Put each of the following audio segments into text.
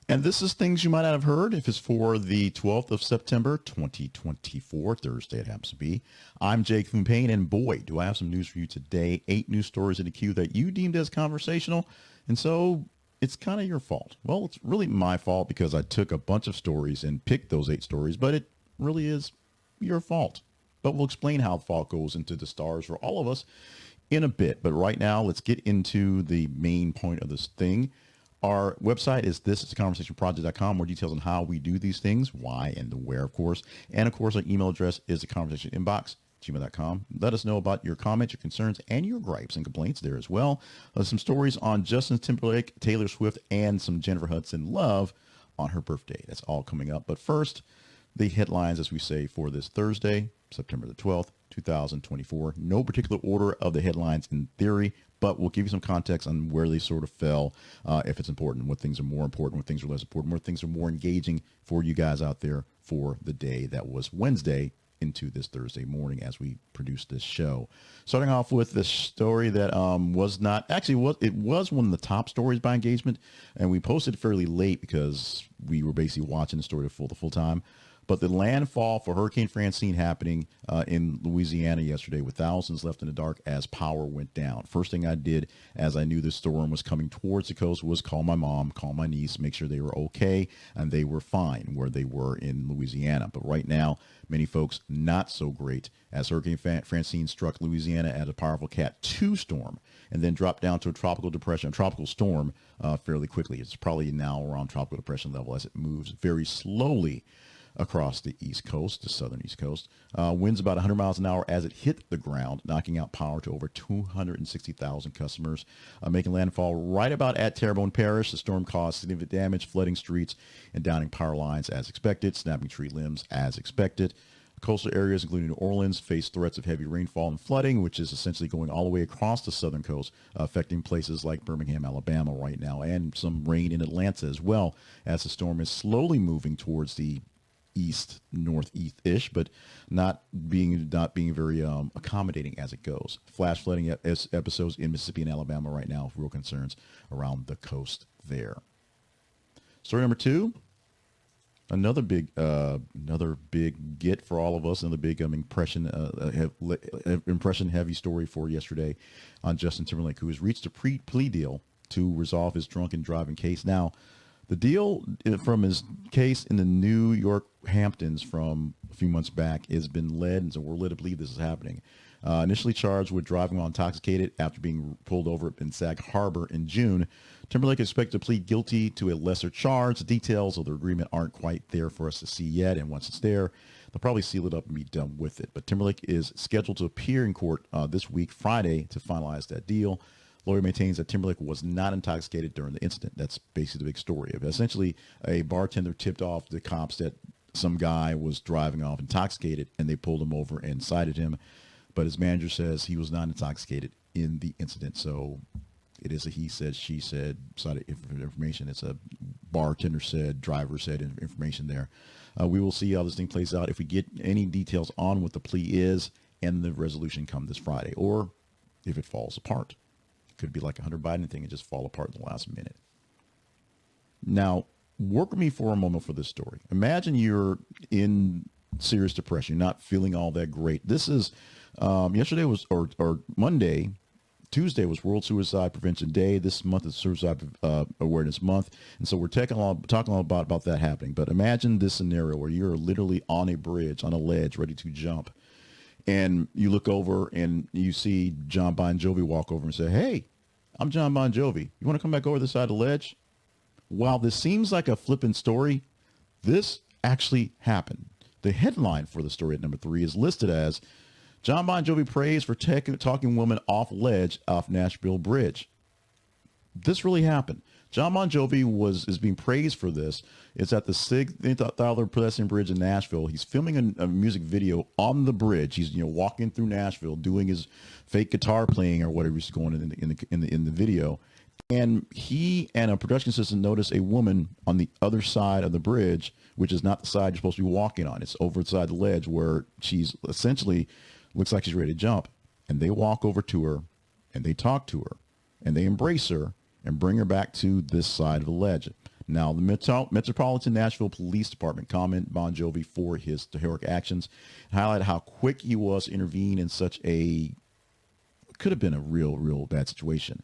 And this is things you might not have heard if it's for the 12th of September, 2024, Thursday it happens to be. I'm Jacqueline Payne, and boy, do I have some news for you today. 8 news stories in the queue that you deemed as conversational, and so it's kind of your fault. Well, it's really my fault because I took a bunch of stories and picked those 8 stories, but it really is your fault. But we'll explain how fault goes into the stars for all of us in a bit. But right now, let's get into the main point of this thing. Our website is thisistheconversationproject.com. More details on how we do these things, why and the where, of course. And, of course, our email address is theconversationinbox@gmail.com. Let us know about your comments, your concerns, and your gripes and complaints there as well. Some stories on Justin Timberlake, Taylor Swift, and some Jennifer Hudson love on her birthday. That's all coming up. But first, the headlines, as we say, for this Thursday, September the 12th, 2024. No particular order of the headlines in theory, but we'll give you some context on where they sort of fell, if it's important, what things are more important, what things are less important, what things are more engaging for you guys out there for the day that was Wednesday into this Thursday morning as we produce this show. Starting off with this story that it was one of the top stories by engagement, and we posted fairly late because we were basically watching the story the full time. But the landfall for Hurricane Francine happening in Louisiana yesterday with thousands left in the dark as power went down. First thing I did as I knew the storm was coming towards the coast was call my mom, call my niece, make sure they were okay, and they were fine where they were in Louisiana. But right now, many folks not so great as Hurricane Francine struck Louisiana as a powerful Cat 2 storm and then dropped down to a tropical storm fairly quickly. It's probably now around tropical depression level as it moves very slowly across the East Coast, the southern East Coast. Winds about 100 miles an hour as it hit the ground, knocking out power to over 260,000 customers. Making landfall right about at Terrebonne Parish. The storm caused significant damage, flooding streets and downing power lines as expected, snapping tree limbs as expected. Coastal areas, including New Orleans, face threats of heavy rainfall and flooding, which is essentially going all the way across the southern coast, affecting places like Birmingham, Alabama right now, and some rain in Atlanta as well, as the storm is slowly moving towards the east, northeast-ish, but not being very accommodating as it goes. Flash flooding episodes in Mississippi and Alabama right now, real concerns around the coast there. Story number 2, another big get for all of us, another big impression-heavy story for yesterday on Justin Timberlake, who has reached a plea deal to resolve his drunken driving case. Now, the deal from his case in the New York Hamptons from a few months back has been led, and so we're led to believe this is happening. Initially charged with driving while intoxicated after being pulled over in Sag Harbor in June, Timberlake is expected to plead guilty to a lesser charge. The details of the agreement aren't quite there for us to see yet, and once it's there, they'll probably seal it up and be done with it. But Timberlake is scheduled to appear in court this week, Friday, to finalize that deal. Lawyer maintains that Timberlake was not intoxicated during the incident. That's basically the big story. Essentially, a bartender tipped off the cops that some guy was driving off intoxicated, and they pulled him over and cited him. But his manager says he was not intoxicated in the incident. So it is a he said, she said side of information. It's a bartender said, driver said information there. We will see how this thing plays out if we get any details on what the plea is and the resolution come this Friday, or if it falls apart. Could be like a Hunter Biden thing and just fall apart in the last minute. Now, work with me for a moment for this story. Imagine you're in serious depression, not feeling all that great. This is yesterday was or Monday, Tuesday was World Suicide Prevention Day. This month is Suicide Awareness Month, and so we're talking all about that happening. But imagine this scenario where you're literally on a bridge, on a ledge, ready to jump. And you look over and you see Jon Bon Jovi walk over and say, "Hey, I'm Jon Bon Jovi. You want to come back over the side of the ledge?" While this seems like a flippant story, this actually happened. The headline for the story at number 3 is listed as Jon Bon Jovi prays for talking woman off ledge off Nashville Bridge. This really happened. Jon Bon Jovi is being praised for this. It's at the Sigthathaler Pedestrian Bridge in Nashville. He's filming a music video on the bridge. He's walking through Nashville, doing his fake guitar playing or whatever he's going in the video. And he and a production assistant notice a woman on the other side of the bridge, which is not the side you're supposed to be walking on. It's over the side of the ledge where she's essentially looks like she's ready to jump. And they walk over to her and they talk to her and they embrace her and bring her back to this side of the ledge. Now, the Metropolitan Nashville Police Department commend Bon Jovi for his heroic actions, highlighted how quick he was to intervene in such a could have been a real bad situation.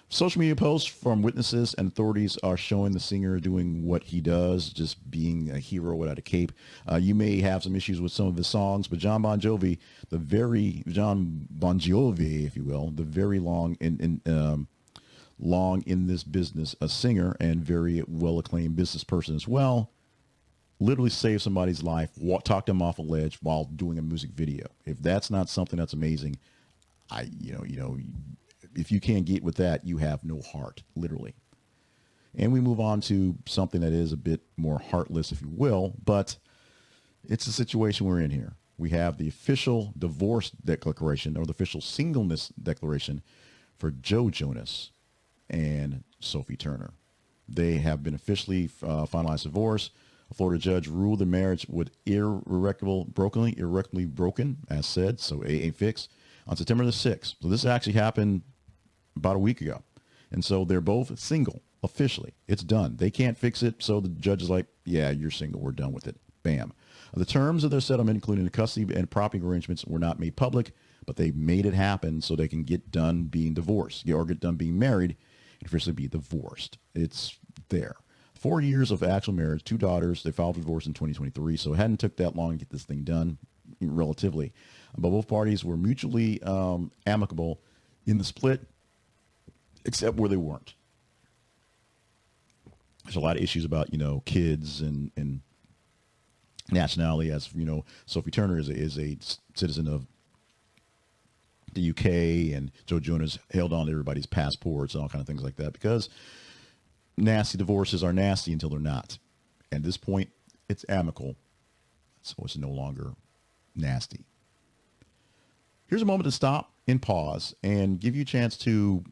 Social media posts from witnesses and authorities are showing the singer doing what he does, just being a hero without a cape. You may have some issues with some of his songs, but Jon Bon Jovi, if you will, the very long in this business, a singer and very well acclaimed business person as well, literally saved somebody's life, talked him off a ledge while doing a music video. If that's not something that's amazing, if you can't get with that, you have no heart, literally. And we move on to something that is a bit more heartless, if you will, but it's the situation we're in here. We have the official divorce declaration, or the official singleness declaration for Joe Jonas and Sophie Turner. They have been officially finalized divorce. A Florida judge ruled the marriage would irrevocably broken, as said, so a fix, on September the 6th. So this actually happened about a week ago. And so they're both single, officially. It's done. They can't fix it, so the judge is like, yeah, you're single. We're done with it. Bam. The terms of their settlement, including the custody and property arrangements, were not made public, but they made it happen so they can get done being divorced, or get done being married, and officially be divorced. It's there. 4 years of actual marriage, 2 daughters. They filed for divorce in 2023, so it hadn't took that long to get this thing done, relatively. But both parties were mutually amicable in the split, except where they weren't. There's a lot of issues about, kids and nationality. As Sophie Turner is a citizen of the UK, and Joe Jonas held on to everybody's passports and all kind of things like that, because nasty divorces are nasty until they're not. At this point, it's amicable, so it's no longer nasty. Here's a moment to stop and pause and give you a chance to,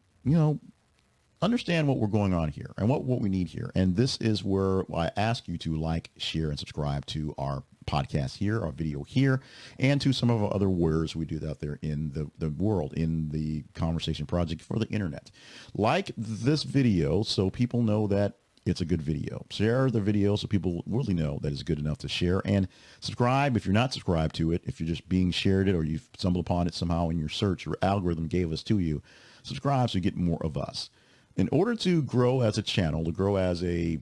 understand what we're going on here and what we need here. And this is where I ask you to like, share, and subscribe to our podcast here, our video here, and to some of our other wares we do out there in the world, in the conversation project for the internet. Like this video so people know that it's a good video. Share the video so people really know that it's good enough to share. And subscribe if you're not subscribed to it, if you're just being shared it or you've stumbled upon it somehow in your search or algorithm gave us to you. Subscribe so you get more of us. In order to grow as a channel, to grow as a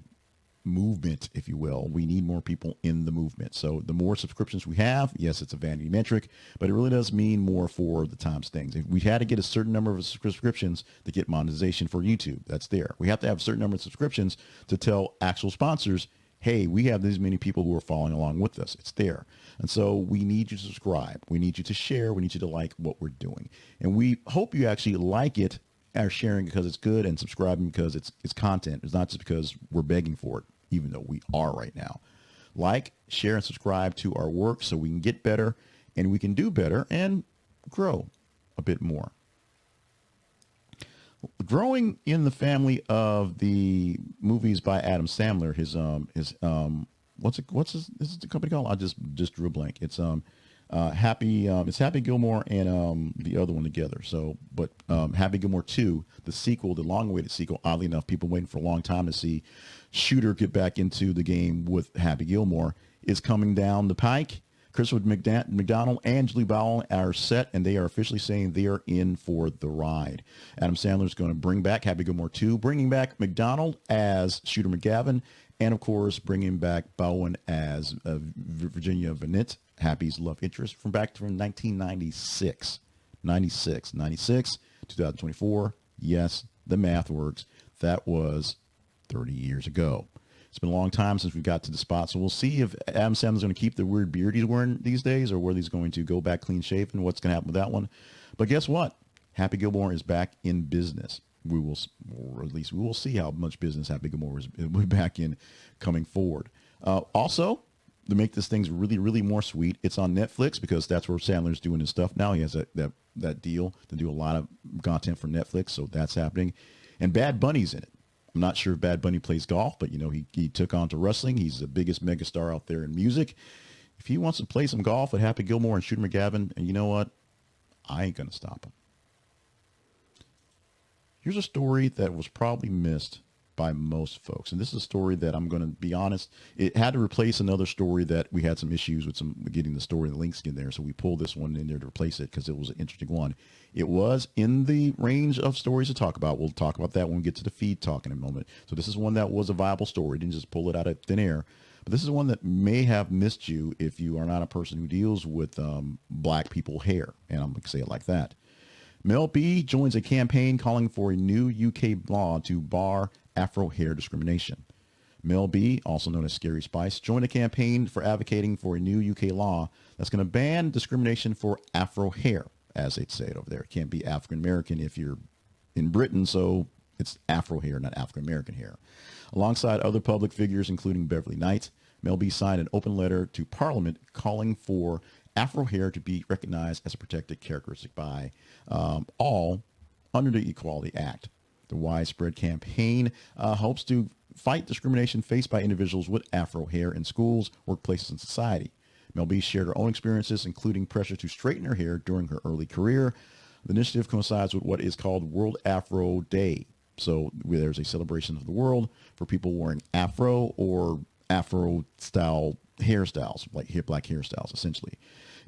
movement, if you will, we need more people in the movement. So the more subscriptions we have, yes, it's a vanity metric, but it really does mean more for the times things. If we had to get a certain number of subscriptions to get monetization for YouTube, that's there. We have to have a certain number of subscriptions to tell actual sponsors, hey, we have these many people who are following along with us. It's there. And so we need you to subscribe. We need you to share. We need you to like what we're doing. And we hope you actually like it, are sharing because it's good, and subscribing because it's content. It's not just because we're begging for it, even though we are right now. Like, share, and subscribe to our work so we can get better and we can do better and grow a bit more. Growing in the family of the movies by Adam Sandler, what's the company called? I just drew a blank. It's Happy Gilmore and the other one together. So, but Happy Gilmore 2, the sequel, the long-awaited sequel, oddly enough, people waiting for a long time to see Shooter get back into the game with Happy Gilmore, is coming down the pike. Christopher McDonald and Julie Bowen are set, and they are officially saying they are in for the ride. Adam Sandler is going to bring back Happy Gilmore 2, bringing back McDonald as Shooter McGavin, and, of course, bringing back Bowen as Virginia Vanette, Happy's love interest, from 1996. 96, 2024. Yes, the math works. That was 30 years ago. It's been a long time since we got to the spot, so we'll see if Adam Sandler's going to keep the weird beard he's wearing these days, or whether he's going to go back clean shaven. What's going to happen with that one? But guess what? Happy Gilmore is back in business. We will, or at least we will see how much business Happy Gilmore will be back in coming forward. Also, to make this thing really, really more sweet, it's on Netflix because that's where Sandler's doing his stuff now. He has that deal to do a lot of content for Netflix, so that's happening. And Bad Bunny's in it. I'm not sure if Bad Bunny plays golf, but, he took on to wrestling. He's the biggest megastar out there in music. If he wants to play some golf with Happy Gilmore and Shooter McGavin, and you know what? I ain't going to stop him. Here's a story that was probably missed by most folks. And this is a story that I'm going to be honest, it had to replace another story that we had some issues with getting the story and the links in there. So we pulled this one in there to replace it because it was an interesting one. It was in the range of stories to talk about. We'll talk about that when we get to the feed talk in a moment. So this is one that was a viable story. Didn't just pull it out of thin air. But this is one that may have missed you if you are not a person who deals with black people hair. And I'm going to say it like that. Mel B joins a campaign calling for a new UK law to bar Afro hair discrimination. Mel B, also known as Scary Spice, joined a campaign for advocating for a new UK law that's going to ban discrimination for Afro hair, as they'd say it over there. It can't be African American if you're in Britain, so it's Afro hair, not African American hair. Alongside other public figures, including Beverly Knight, Mel B signed an open letter to Parliament calling for Afro hair to be recognized as a protected characteristic by all under the Equality Act. The widespread campaign hopes to fight discrimination faced by individuals with Afro hair in schools, workplaces, and society. Mel B shared her own experiences, including pressure to straighten her hair during her early career. The initiative coincides with what is called World Afro Day. So there's a celebration of the world for people wearing Afro or Afro-style hairstyles, like black hairstyles, essentially.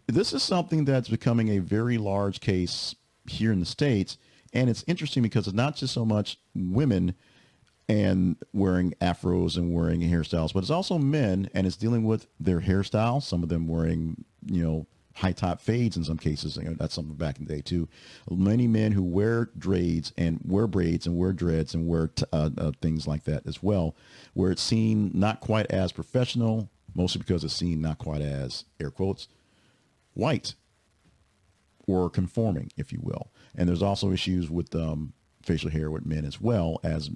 This is something that's becoming a very large case here in the States, and it's interesting because it's not just so much women and wearing afros and wearing hairstyles, but it's also men, and it's dealing with their hairstyle, some of them wearing, high top fades in some cases. That's something back in the day too. Many men who wear braids and wear dreads and wear things like that as well, where it's seen not quite as professional, mostly because it's seen not quite as, air quotes, white or conforming, if you will. And there's also issues with facial hair with men as well, as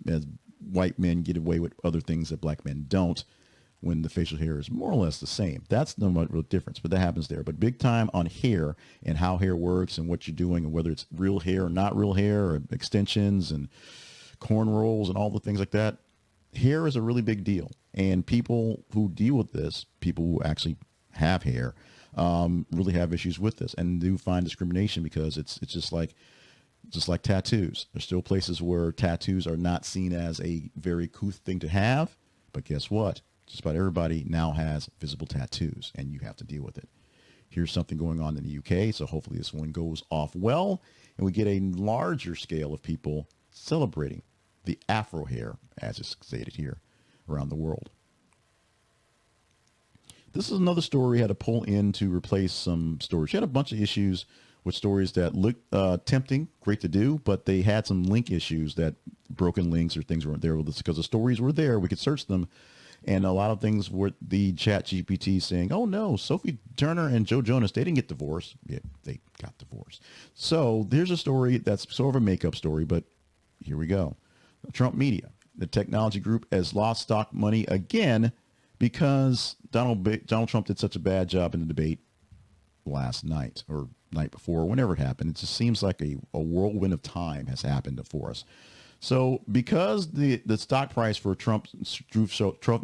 white men get away with other things that black men don't, when the facial hair is more or less the same. That's no real difference, but that happens there. But big time on hair and how hair works and what you're doing and whether it's real hair or not real hair or extensions and cornrows and all the things like that. Hair is a really big deal. And people who deal with this, people who actually have hair, really have issues with this and do find discrimination because it's just like tattoos. There's still places where tattoos are not seen as a very couth thing to have, but guess what? Just about everybody now has visible tattoos, and you have to deal with it. Here's something going on in the UK, so hopefully this one goes off well, and we get a larger scale of people celebrating the Afro hair, as it's stated here, around the world. This is another story we had to pull in to replace some stories. We had a bunch of issues with stories that looked tempting, great to do, but they had some link issues, that broken links or things weren't there because the stories were there. We could search them. And a lot of things were the chat GPT saying, oh, no, Sophie Turner and Joe Jonas, they didn't get divorced. Yeah, they got divorced. So there's a story that's sort of a makeup story, but here we go. Trump media, the technology group, has lost stock money again because Donald Trump did such a bad job in the debate last night or night before, whenever it happened. It just seems like a whirlwind of time has happened for us. So because the stock price for Trump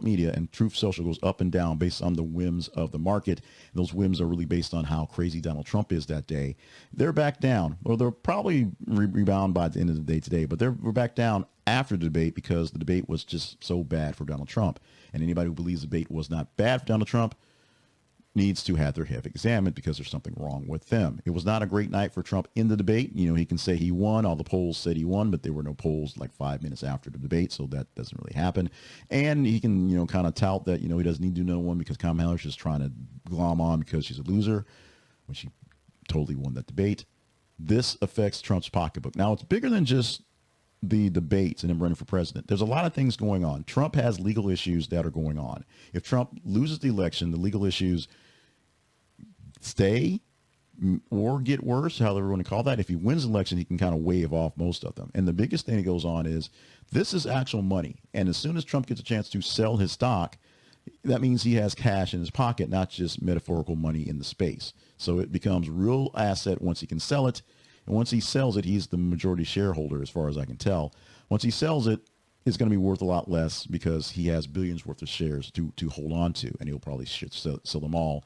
media and Truth Social goes up and down based on the whims of the market, those whims are really based on how crazy Donald Trump is that day, they're back down. Or they'll probably rebound by the end of the day today, but we're back down after the debate because the debate was just so bad for Donald Trump. And anybody who believes the debate was not bad for Donald Trump needs to have their head examined because there's something wrong with them. It was not a great night for Trump in the debate. He can say he won. All the polls said he won, but there were no polls like 5 minutes after the debate, so that doesn't really happen. And he can, kind of tout that, he doesn't need to do no one because Kamala Harris is trying to glom on because she's a loser when she totally won that debate. This affects Trump's pocketbook. Now, it's bigger than just the debates and him running for president. There's a lot of things going on. Trump has legal issues that are going on. If Trump loses the election, the legal issues stay or get worse, however you want to call that. If he wins the election, he can kind of wave off most of them. And the biggest thing that goes on is this is actual money. And as soon as Trump gets a chance to sell his stock, that means he has cash in his pocket, not just metaphorical money in the space. So it becomes real asset once he can sell it. And once he sells it, he's the majority shareholder, as far as I can tell. Once he sells it, it's going to be worth a lot less because he has billions worth of shares to hold on to, and he'll probably sell them all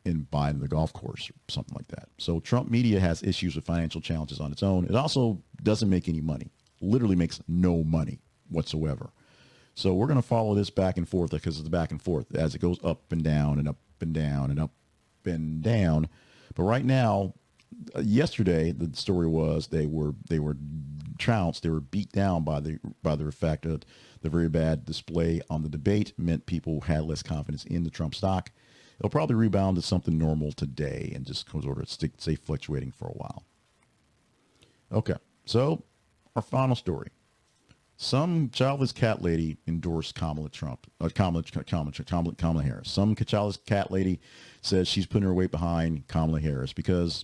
and buy the golf course or something like that. So Trump media has issues with financial challenges on its own. It also doesn't make any money, literally makes no money. whatsoever. So we're going to follow this back and forth because it's back and forth as it goes up and down and up and down and up and down. But right now, yesterday the story was they were trounced. They were beat down by the fact that the very bad display on the debate meant people had less confidence in the Trump stock. It'll probably rebound to something normal today and just sort of stay fluctuating for a while. Okay, so our final story. Some childless cat lady endorsed Kamala Harris. Some childless cat lady says she's putting her weight behind Kamala Harris because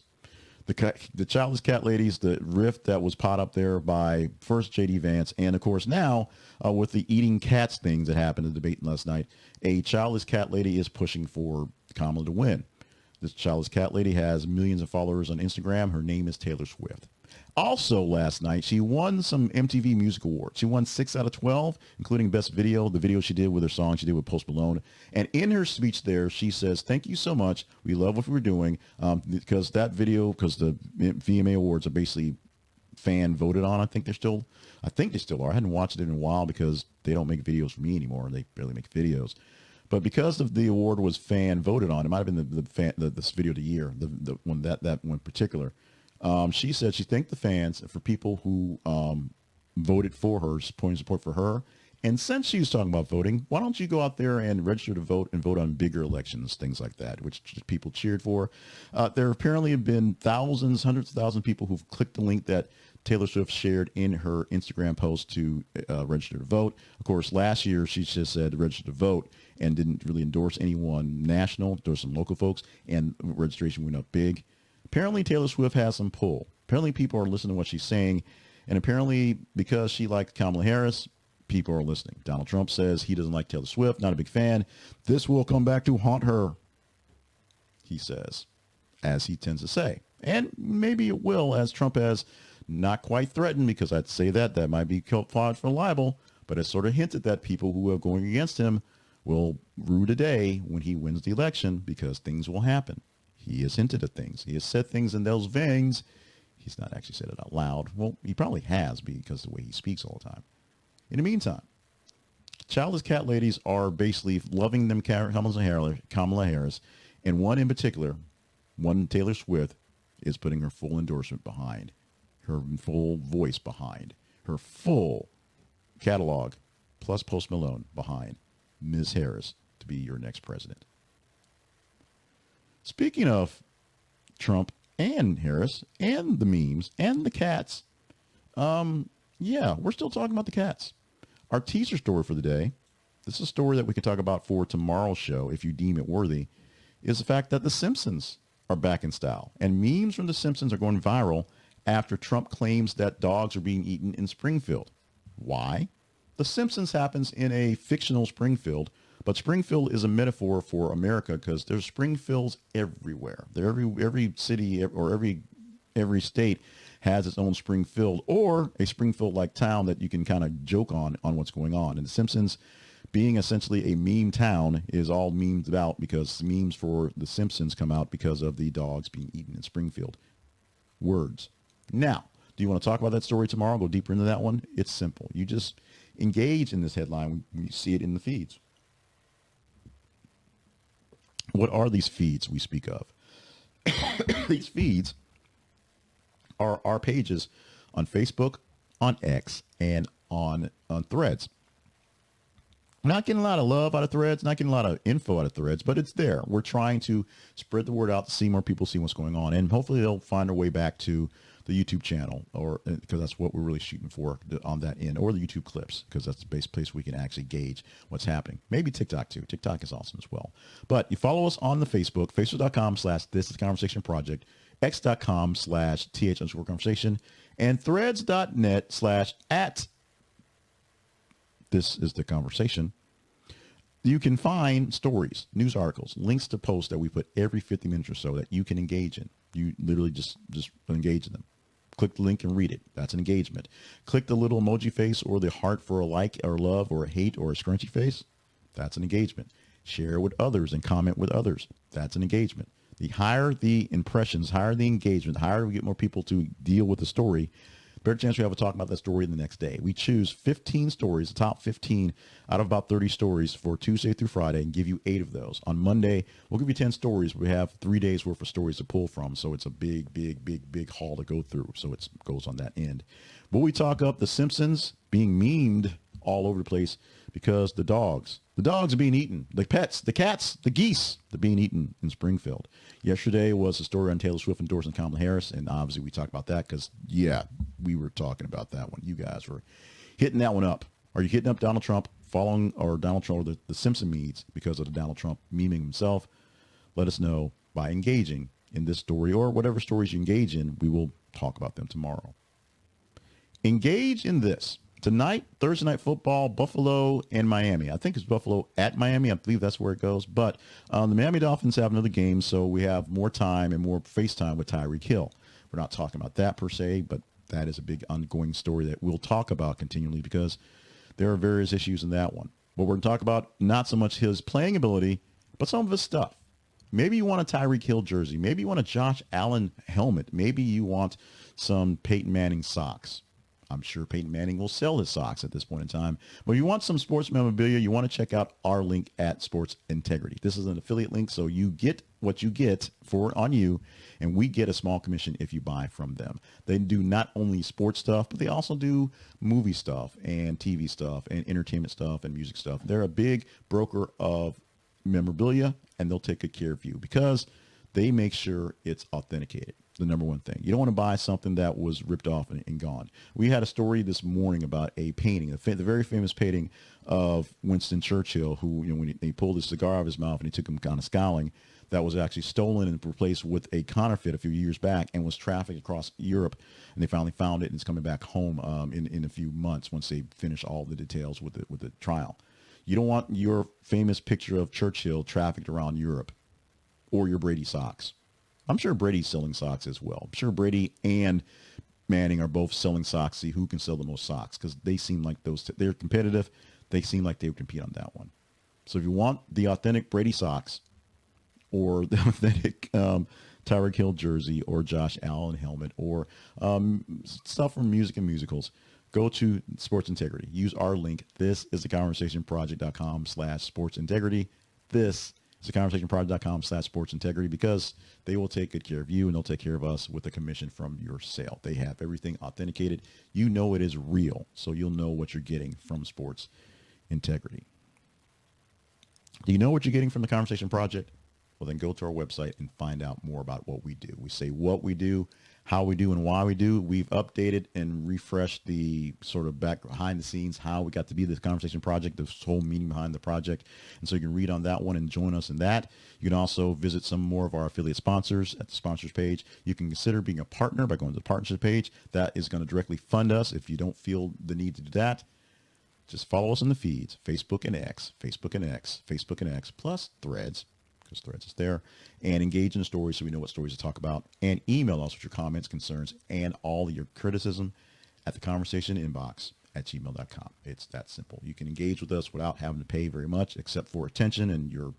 the childless cat ladies, the rift that was pot up there by first J.D. Vance, and of course now with the eating cats things that happened in the debate last night, a childless cat lady is pushing for Kamala to win. This childless cat lady has millions of followers on Instagram. Her name is Taylor Swift. Also last night, she won some MTV Music Awards. She won 6 out of 12, including Best Video, the video she did with her song she did with Post Malone. And in her speech there, she says, "Thank you so much. We love what we're doing." Because that video, because the VMA Awards are basically fan voted on. I think they still are. I hadn't watched it in a while because they don't make videos for me anymore. They barely make videos. But because of the award was fan voted on, it might have been this video of the year, the one that one particular. She said she thanked the fans for people who voted for her, pointing support for her. And since she was talking about voting, why don't you go out there and register to vote and vote on bigger elections, things like that, which people cheered for. There apparently have been thousands, hundreds of thousands of people who've clicked the link that Taylor Swift shared in her Instagram post to register to vote. Of course, last year she just said register to vote and didn't really endorse anyone national, endorse some local folks, and registration went up big. Apparently, Taylor Swift has some pull. Apparently, people are listening to what she's saying. And apparently, because she liked Kamala Harris, people are listening. Donald Trump says he doesn't like Taylor Swift, not a big fan. This will come back to haunt her, he says, as he tends to say. And maybe it will, as Trump has not quite threatened, because I'd say that might be filed for libel, but has sort of hinted that people who are going against him will rue the day when he wins the election, because things will happen. He has hinted at things. He has said things in those veins. He's not actually said it out loud. Well, he probably has because of the way he speaks all the time. In the meantime, childless cat ladies are basically loving them Kamala Harris, and one in particular, one Taylor Swift, is putting her full endorsement behind, her full voice behind, her full catalog, plus Post Malone behind Ms. Harris to be your next president. Speaking of Trump and Harris and the memes and the cats, we're still talking about the cats. Our teaser story for the day, this is a story that we can talk about for tomorrow's show if you deem it worthy, is the fact that The Simpsons are back in style. And memes from The Simpsons are going viral after Trump claims that dogs are being eaten in Springfield. Why? The Simpsons happens in a fictional Springfield, but Springfield is a metaphor for America because there's Springfields everywhere. Every city or every state has its own Springfield or a Springfield-like town that you can kind of joke on what's going on. And The Simpsons, being essentially a meme town, is all memed about because memes for The Simpsons come out because of the dogs being eaten in Springfield. Words. Now, do you want to talk about that story tomorrow? Go deeper into that one? It's simple. You just engage in this headline when you see it in the feeds. What are these feeds we speak of? These feeds are our pages on Facebook, on X, and on Threads. Not getting a lot of love out of Threads, not getting a lot of info out of Threads, but it's there. We're trying to spread the word out to see more people see what's going on, and hopefully they'll find their way back to the YouTube channel, or because that's what we're really shooting for on that end, or the YouTube clips, because that's the base place we can actually gauge what's happening. Maybe TikTok too. TikTok is awesome as well. But you follow us on the Facebook, facebook.com/thisisconversation project, x.com/th_conversation, and threads.net/@thisistheconversation. You can find stories, news articles, links to posts that we put every 50 minutes or so that you can engage in. You literally just engage in them. Click the link and read it. That's an engagement. Click the little emoji face or the heart for a like or love or a hate or a scrunchy face. That's an engagement. Share with others and comment with others. That's an engagement. The higher the impressions, higher the engagement, the higher we get more people to deal with the story, better chance we have a talk about that story the next day. We choose 15 stories, the top 15 out of about 30 stories for Tuesday through Friday, and give you 8 of those. On Monday, we'll give you 10 stories. We have 3 days worth of stories to pull from, so it's a big haul to go through. So it goes on that end. But we talk up The Simpsons being memed all over the place because the dogs are being eaten. The pets, the cats, the geese, they're being eaten in Springfield. Yesterday was a story on Taylor Swift endorsing Kamala Harris, and obviously we talked about that because, yeah, we were talking about that one. You guys were hitting that one up. Are you hitting up Donald Trump, following or Donald Trump or the Simpson memes because of the Donald Trump memeing himself? Let us know by engaging in this story or whatever stories you engage in. We will talk about them tomorrow. Engage in this. Tonight, Thursday Night Football, Buffalo and Miami. I think it's Buffalo at Miami. I believe that's where it goes. But the Miami Dolphins have another game, so we have more time and more face time with Tyreek Hill. We're not talking about that per se, but that is a big ongoing story that we'll talk about continually because there are various issues in that one. But we're going to talk about not so much his playing ability, but some of his stuff. Maybe you want a Tyreek Hill jersey. Maybe you want a Josh Allen helmet. Maybe you want some Peyton Manning socks. I'm sure Peyton Manning will sell his socks at this point in time. But if you want some sports memorabilia, you want to check out our link at Sports Integrity. This is an affiliate link, so you get what you get for on you, and we get a small commission if you buy from them. They do not only sports stuff, but they also do movie stuff and TV stuff and entertainment stuff and music stuff. They're a big broker of memorabilia, and they'll take good care of you because they make sure it's authenticated. The number one thing. You don't want to buy something that was ripped off and gone. We had a story this morning about a painting, the very famous painting of Winston Churchill, who, when he pulled his cigar out of his mouth and he took him kind of scowling, that was actually stolen and replaced with a counterfeit a few years back and was trafficked across Europe. And they finally found it, and it's coming back home in a few months once they finish all the details with the trial. You don't want your famous picture of Churchill trafficked around Europe or your Brady socks. I'm sure Brady's selling socks as well. I'm sure Brady and Manning are both selling socks. See who can sell the most socks because they seem like they're competitive. They seem like they would compete on that one. So if you want the authentic Brady socks or the authentic Tyreek Hill jersey or Josh Allen helmet or stuff from music and musicals, go to Sports Integrity. Use our link. This is theconversationproject.com/sports integrity. This is theconversationproject.com/sports integrity because they will take good care of you and they'll take care of us with a commission from your sale. They have everything authenticated. You know it is real, so you'll know what you're getting from Sports Integrity. Do you know what you're getting from the Conversation Project? Well, then go to our website and find out more about what we do. We say what we do, how we do, and why we do. We've updated and refreshed the sort of back behind the scenes, how we got to be this Conversation Project, the whole meaning behind the project. And so you can read on that one and join us in that. You can also visit some more of our affiliate sponsors at the sponsors page. You can consider being a partner by going to the partnership page. That is going to directly fund us. If you don't feel the need to do that, just follow us in the feeds, Facebook and X, plus Threads. Threads is there, and engage in the stories so we know what stories to talk about, and email us with your comments, concerns, and all your criticism at the conversation inbox at gmail.com. It's that simple. You can engage with us without having to pay very much except for attention and your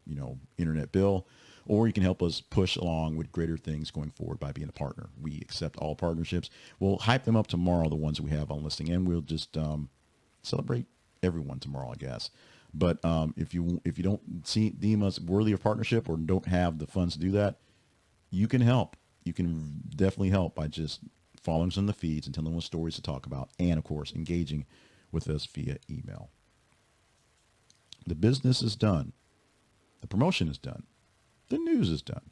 internet bill, or you can help us push along with greater things going forward by being a partner. We accept all partnerships. We'll hype them up tomorrow, the ones we have on listing, and we'll just celebrate everyone tomorrow, I guess. But if you don't deem us worthy of partnership or don't have the funds to do that, you can help. You can definitely help by just following us in the feeds and telling us stories to talk about, and of course engaging with us via email. The business is done. The promotion is done. The news is done.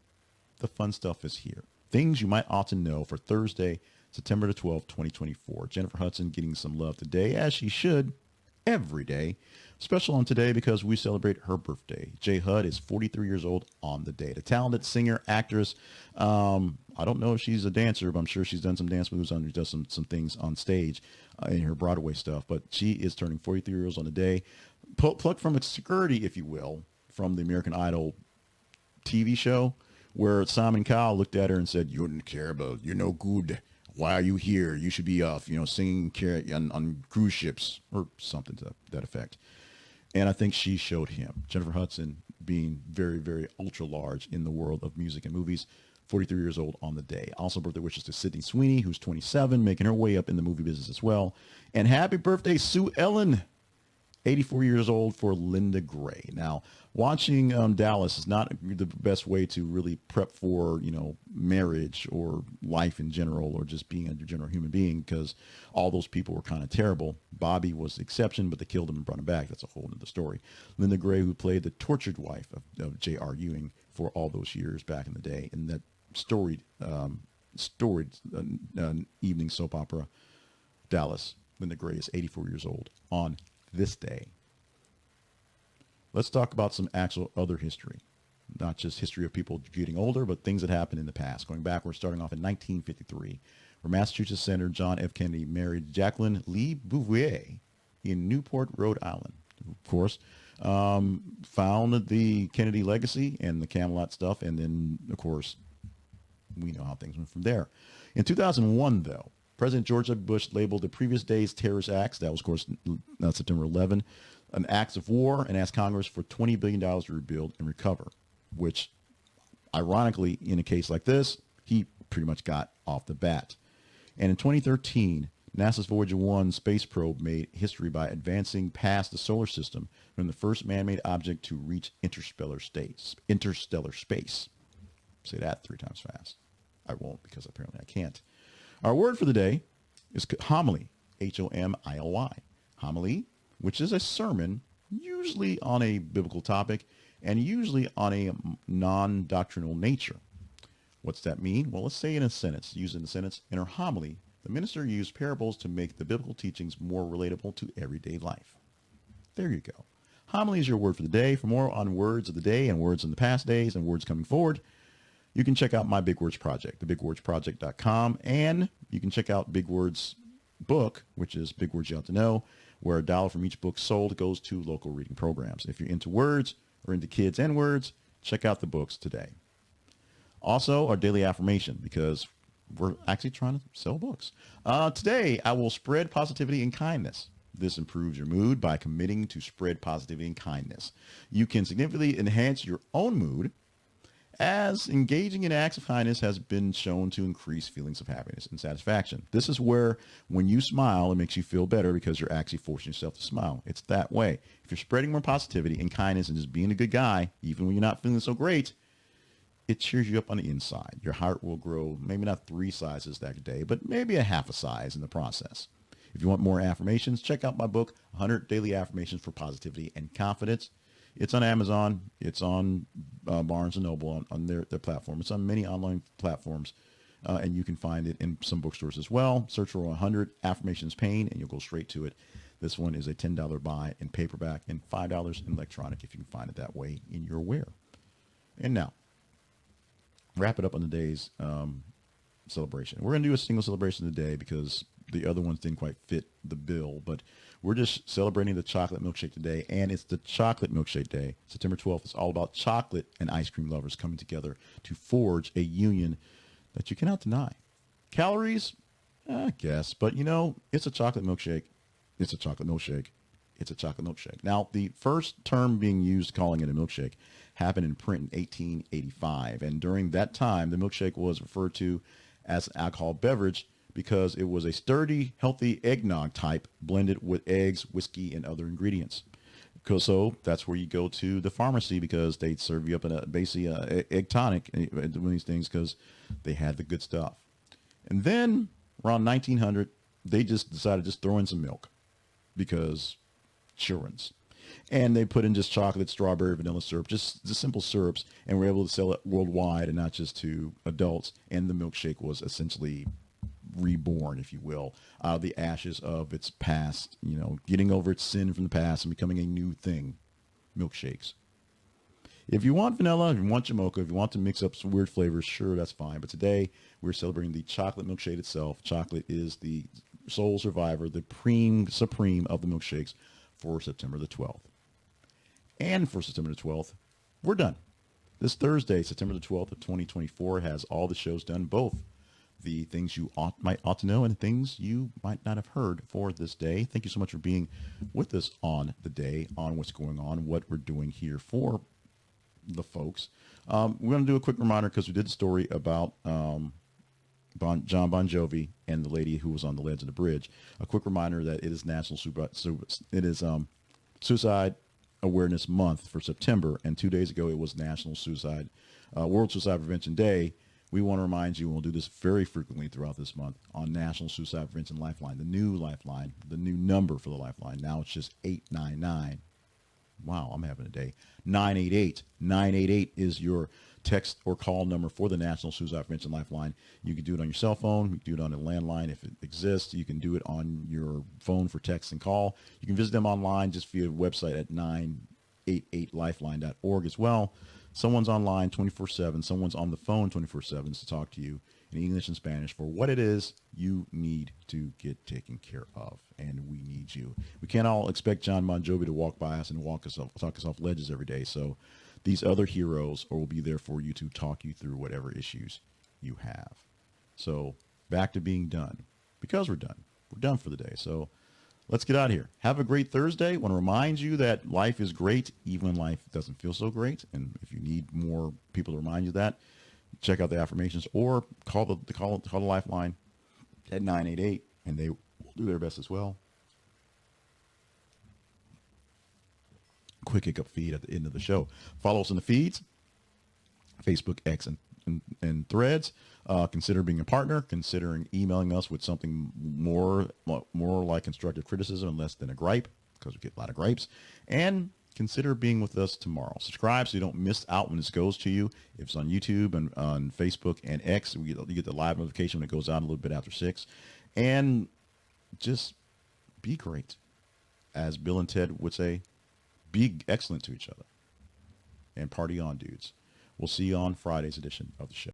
The fun stuff is here. Things you might ought to know for Thursday, September the 12th, 2024. Jennifer Hudson getting some love today, as she should every day. Special on today because we celebrate her birthday. J. Hud is 43 years old on the day. The talented singer, actress. I don't know if she's a dancer, but I'm sure she's done some dance moves and does some things on stage in her Broadway stuff. But she is turning 43 years on the day. Plucked from obscurity, if you will, from the American Idol TV show, where Simon Cowell looked at her and said, "You don't care about, you're no good. Why are you here? You should be off, singing on cruise ships," or something to that effect. And I think she showed him. Jennifer Hudson, being very, very ultra large in the world of music and movies, 43 years old on the day. Also birthday wishes to Sydney Sweeney, who's 27, making her way up in the movie business as well. And happy birthday, Sue Ellen, 84 years old for Linda Gray. Now, watching Dallas is not the best way to really prep for, marriage or life in general, or just being a general human being, because all those people were kind of terrible. Bobby was the exception, but they killed him and brought him back. That's a whole other story. Linda Gray, who played the tortured wife of J.R. Ewing for all those years back in the day, in that storied evening soap opera, Dallas. Linda Gray is 84 years old on this day. Let's talk about some actual other history, not just history of people getting older, but things that happened in the past. Going backwards, starting off in 1953, where Massachusetts Senator John F. Kennedy married Jacqueline Lee Bouvier in Newport, Rhode Island. Of course, founded the Kennedy legacy and the Camelot stuff, and then, of course, we know how things went from there. In 2001, though, President George W. Bush labeled the previous day's terrorist acts, that was, of course, September 11, an acts of war, and asked Congress for $20 billion to rebuild and recover, which, ironically, in a case like this, he pretty much got off the bat. And in 2013, NASA's Voyager 1 space probe made history by advancing past the solar system from the first man-made object to reach interstellar space. Say that 3 times fast. I won't, because apparently I can't. Our word for the day is homily, H-O-M-I-L-Y. Homily, which is a sermon, usually on a biblical topic and usually on a non-doctrinal nature. What's that mean? Well, let's say in a sentence, use it in a sentence. In her homily, the minister used parables to make the biblical teachings more relatable to everyday life. There you go. Homily is your word for the day. For more on words of the day and words in the past days and words coming forward, you can check out my Big Words Project, thebigwordsproject.com, and you can check out Big Words book, which is Big Words You Ought to Know, where $1 from each book sold goes to local reading programs. If you're into words or into kids and words, check out the books today. Also, our daily affirmation, because we're actually trying to sell books. Today, I will spread positivity and kindness. This improves your mood by committing to spread positivity and kindness. You can significantly enhance your own mood, as engaging in acts of kindness has been shown to increase feelings of happiness and satisfaction. This is where when you smile, it makes you feel better because you're actually forcing yourself to smile. It's that way. If you're spreading more positivity and kindness and just being a good guy, even when you're not feeling so great, it cheers you up on the inside. Your heart will grow, maybe not 3 sizes that day, but maybe a half a size in the process. If you want more affirmations, check out my book, 100 Daily Affirmations for Positivity and Confidence. It's on Amazon. It's on Barnes & Noble on their platform. It's on many online platforms, and you can find it in some bookstores as well. Search for 100 Affirmations Pain, and you'll go straight to it. This one is a $10 buy in paperback and $5 in electronic if you can find it that way in your wear. And now, wrap it up on the day's celebration. We're going to do a single celebration today because the other ones didn't quite fit the bill, but we're just celebrating the chocolate milkshake today, and it's the chocolate milkshake day. September 12th is all about chocolate and ice cream lovers coming together to forge a union that you cannot deny. Calories? I guess, but it's a chocolate milkshake. It's a chocolate milkshake. It's a chocolate milkshake. Now, the first term being used calling it a milkshake happened in print in 1885, and during that time, the milkshake was referred to as an alcohol beverage because it was a sturdy, healthy eggnog type blended with eggs, whiskey, and other ingredients. So that's where you go to the pharmacy because they serve you up in basically egg tonic, one of these things, because they had the good stuff. And then around 1900, they just decided to just throw in some milk because children's. And they put in just chocolate, strawberry, vanilla syrup, just the simple syrups, and were able to sell it worldwide and not just to adults. And the milkshake was essentially reborn, if you will, out of the ashes of its past, getting over its sin from the past and becoming a new thing. Milkshakes. If you want vanilla, if you want your mocha, if you want to mix up some weird flavors, sure, that's fine. But today we're celebrating the chocolate milkshake itself. Chocolate is the sole survivor, the supreme of the milkshakes for September the 12th. And for September the 12th, we're done. This Thursday, September the 12th of 2024, has all the shows done, both the things you might ought to know and the things you might not have heard for this day. Thank you so much for being with us on the day, on what's going on, what we're doing here for the folks. We're going to do a quick reminder because we did a story about Jon Bon Jovi and the lady who was on the ledge of the bridge. A quick reminder that it is Suicide Awareness Month for September, and 2 days ago it was World Suicide Prevention Day. We want to remind you, and we'll do this very frequently throughout this month, on National Suicide Prevention Lifeline, the new lifeline, the new number for the lifeline. Now it's just 899. Wow, I'm having a day. 988. 988 is your text or call number for the National Suicide Prevention Lifeline. You can do it on your cell phone. You can do it on a landline if it exists. You can do it on your phone for text and call. You can visit them online just via website at 988lifeline.org as well. Someone's online 24/7. Someone's on the phone 24/7 to talk to you in English and Spanish for what it is you need to get taken care of. And we need you. We can't all expect Jon Bon Jovi to walk by us and talk us off ledges every day. So these other heroes will be there for you to talk you through whatever issues you have. So back to being done, because we're done. We're done for the day. So let's get out of here. Have a great Thursday. I want to remind you that life is great, even when life doesn't feel so great. And if you need more people to remind you that, check out the affirmations or call the lifeline at 988, and they will do their best as well. Quick hiccup feed at the end of the show. Follow us in the feeds, Facebook, X, and Threads. Consider being a partner, considering emailing us with something more like constructive criticism and less than a gripe, because we get a lot of gripes. And consider being with us tomorrow. Subscribe so you don't miss out when this goes to you. If it's on YouTube and on Facebook and X, you get the live notification when it goes out a little bit after 6. And just be great. As Bill and Ted would say, be excellent to each other. And party on, dudes. We'll see you on Friday's edition of the show.